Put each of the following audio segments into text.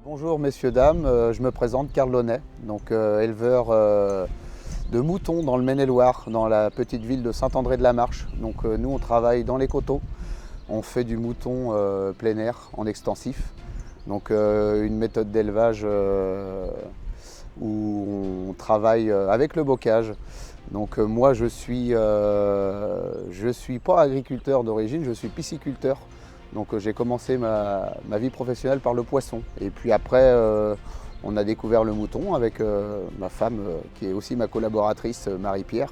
Bonjour messieurs, dames, je me présente Carl Launay, donc éleveur de moutons dans le Maine-et-Loire, dans la petite ville de Saint-André-de-la-Marche. Donc nous on travaille dans les coteaux, on fait du mouton plein air en extensif. Donc une méthode d'élevage où on travaille avec le bocage. Donc moi je suis pas agriculteur d'origine, je suis pisciculteur. Donc j'ai commencé ma vie professionnelle par le poisson. Et puis après, on a découvert le mouton avec ma femme, qui est aussi ma collaboratrice, Marie-Pierre,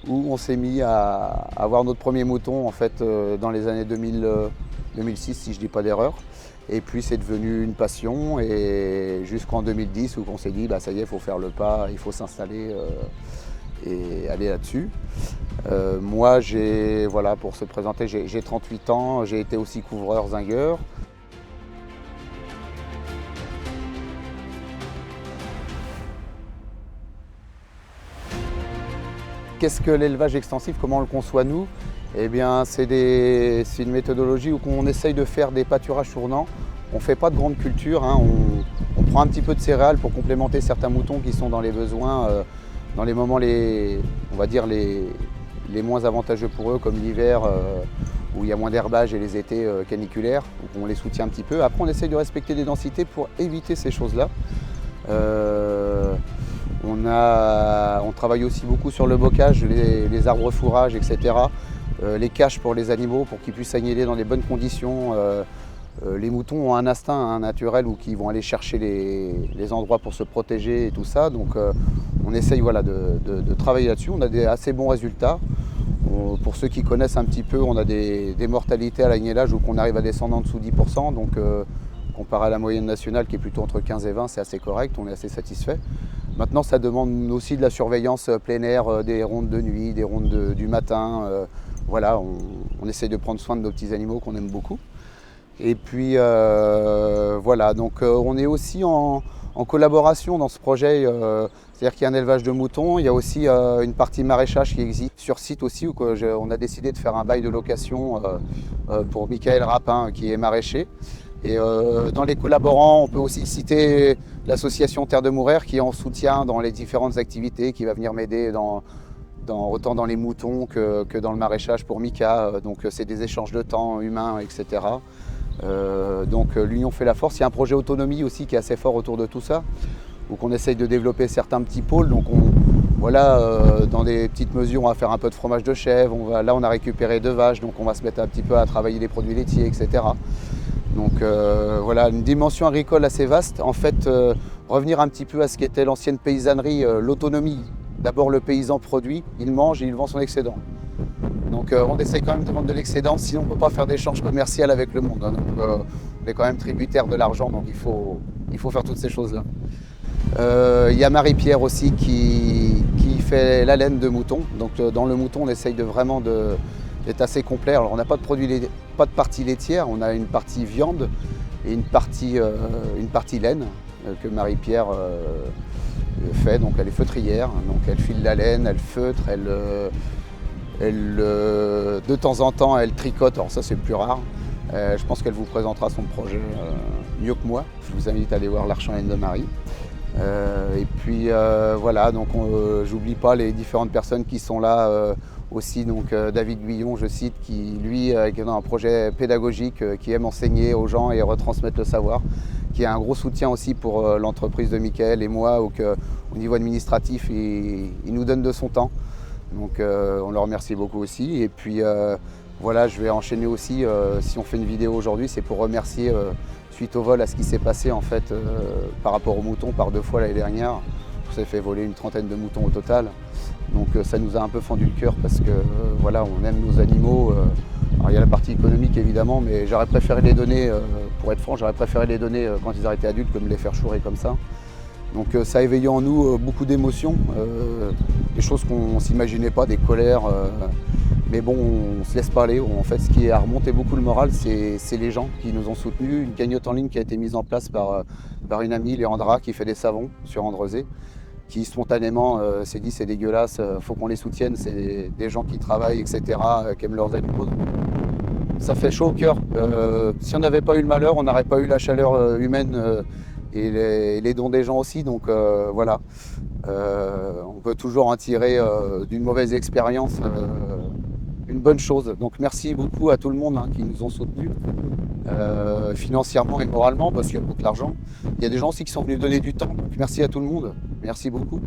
où on s'est mis à avoir notre premier mouton en fait, dans les années 2006, si je ne dis pas d'erreur. Et puis c'est devenu une passion, et jusqu'en 2010 où on s'est dit, bah, ça y est, il faut faire le pas, il faut s'installer et aller là-dessus. Moi, voilà, pour se présenter, j'ai 38 ans, j'ai été aussi couvreur zingueur. Qu'est-ce que l'élevage extensif, comment on le conçoit nous? Eh bien, c'est une méthodologie où on essaye de faire des pâturages tournants. On ne fait pas de grandes cultures, hein. On prend un petit peu de céréales pour complémenter certains moutons qui sont dans les besoins, dans les moments, on va dire, les moins avantageux pour eux, comme l'hiver où il y a moins d'herbage et les étés caniculaires. Donc on les soutient un petit peu. Après, on essaye de respecter les densités pour éviter ces choses-là. On travaille aussi beaucoup sur le bocage, les arbres fourrages, etc. Les caches pour les animaux, pour qu'ils puissent aligner dans des bonnes conditions. Les moutons ont un instinct naturel où ils vont aller chercher les endroits pour se protéger et tout ça. Donc on essaye, voilà, de travailler là-dessus. On a des assez bons résultats. Pour ceux qui connaissent un petit peu, on a des mortalités à l'agnelage où on arrive à descendre en dessous de 10%. Donc comparé à la moyenne nationale qui est plutôt entre 15 et 20, c'est assez correct, on est assez satisfait. Maintenant, ça demande aussi de la surveillance plein air, des rondes de nuit, des rondes du matin. Voilà, on essaye de prendre soin de nos petits animaux qu'on aime beaucoup. Et puis voilà, donc on est aussi en collaboration dans ce projet. C'est-à-dire qu'il y a un élevage de moutons, il y a aussi une partie maraîchage qui existe sur site aussi, où on a décidé de faire un bail de location pour Michael Rapin, qui est maraîcher. Et dans les collaborants, on peut aussi citer l'association Terre de Mourir, qui est en soutien dans les différentes activités, qui va venir m'aider autant dans les moutons que dans le maraîchage pour Mika. Donc c'est des échanges de temps humains, etc. Donc l'union fait la force. Il y a un projet autonomie aussi qui est assez fort autour de tout ça, où on essaye de développer certains petits pôles. Donc dans des petites mesures, on va faire un peu de fromage de chèvre. Là, on a récupéré 2 vaches, donc on va se mettre un petit peu à travailler les produits laitiers, etc. Donc voilà, une dimension agricole assez vaste. En fait, revenir un petit peu à ce qu'était l'ancienne paysannerie, l'autonomie. D'abord, le paysan produit, il mange et il vend son excédent. Donc on essaie quand même de vendre de l'excédent, sinon on ne peut pas faire d'échange commercial avec le monde. Hein. Donc on est quand même tributaire de l'argent, donc il faut faire toutes ces choses-là. Il y a Marie-Pierre aussi qui fait la laine de mouton. Donc dans le mouton, on essaye d'être assez complet. Alors on n'a pas de partie laitière, on a une partie viande et une partie laine que Marie-Pierre fait. Donc elle est feutrière, donc elle file la laine, elle feutre, de temps en temps elle tricote, alors ça c'est plus rare. Je pense qu'elle vous présentera son projet mieux que moi. Je vous invite à aller voir l'Arche en laine de Marie. Et puis voilà, donc j'oublie pas les différentes personnes qui sont là aussi. Donc David Guillon, je cite, qui lui est dans un projet pédagogique, qui aime enseigner aux gens et retransmettre le savoir, qui a un gros soutien aussi pour l'entreprise de Michael et moi, au niveau administratif, il nous donne de son temps. Donc on le remercie beaucoup aussi. Et puis voilà, je vais enchaîner aussi, si on fait une vidéo aujourd'hui, c'est pour remercier suite au vol à ce qui s'est passé en fait par rapport aux moutons par 2 fois l'année dernière. On s'est fait voler une trentaine de moutons au total. Donc ça nous a un peu fendu le cœur parce que voilà, on aime nos animaux. Alors il y a la partie économique évidemment, mais j'aurais préféré les donner, pour être franc, j'aurais préféré les donner quand ils auraient été adultes que de les faire chourer comme ça. Donc ça a éveillé en nous beaucoup d'émotions, des choses qu'on ne s'imaginait pas, des colères. Mais bon, on ne se laisse pas aller. En fait, ce qui a remonté beaucoup le moral, c'est les gens qui nous ont soutenus. Une cagnotte en ligne qui a été mise en place par une amie, Léandra, qui fait des savons sur Andrezé, qui spontanément s'est dit c'est dégueulasse, faut qu'on les soutienne, c'est des gens qui travaillent, etc., qui aiment leurs animaux. Ça fait chaud au cœur. Si on n'avait pas eu le malheur, on n'aurait pas eu la chaleur humaine et les dons des gens aussi. Donc voilà, on peut toujours en tirer d'une mauvaise expérience une bonne chose. Donc merci beaucoup à tout le monde hein, qui nous ont soutenus financièrement et moralement parce qu'il y a beaucoup d'argent. Il y a des gens aussi qui sont venus donner du temps. Donc merci à tout le monde. Merci beaucoup.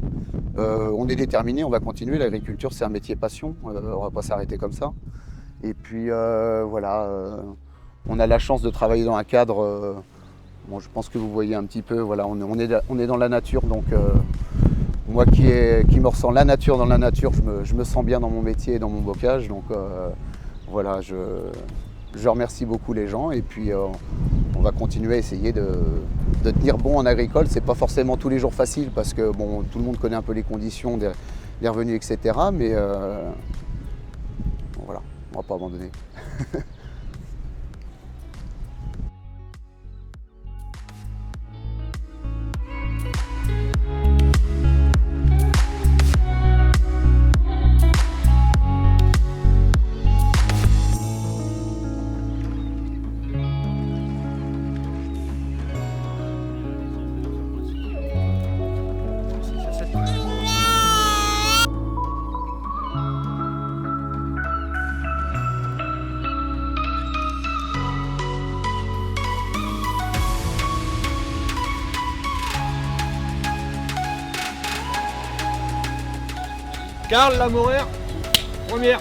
On est déterminés, on va continuer. L'agriculture, c'est un métier passion. On ne va pas s'arrêter comme ça. Et puis voilà, on a la chance de travailler dans un cadre. Bon, je pense que vous voyez un petit peu. Voilà, on est dans la nature. Donc moi qui me ressens la nature dans la nature, je me sens bien dans mon métier et dans mon bocage. Donc voilà, je remercie beaucoup les gens. Et puis on va continuer à essayer de tenir bon en agricole. C'est pas forcément tous les jours facile parce que bon, tout le monde connaît un peu les conditions des revenus, etc. Mais bon, voilà, on va pas abandonner. Karl Lamorère, première.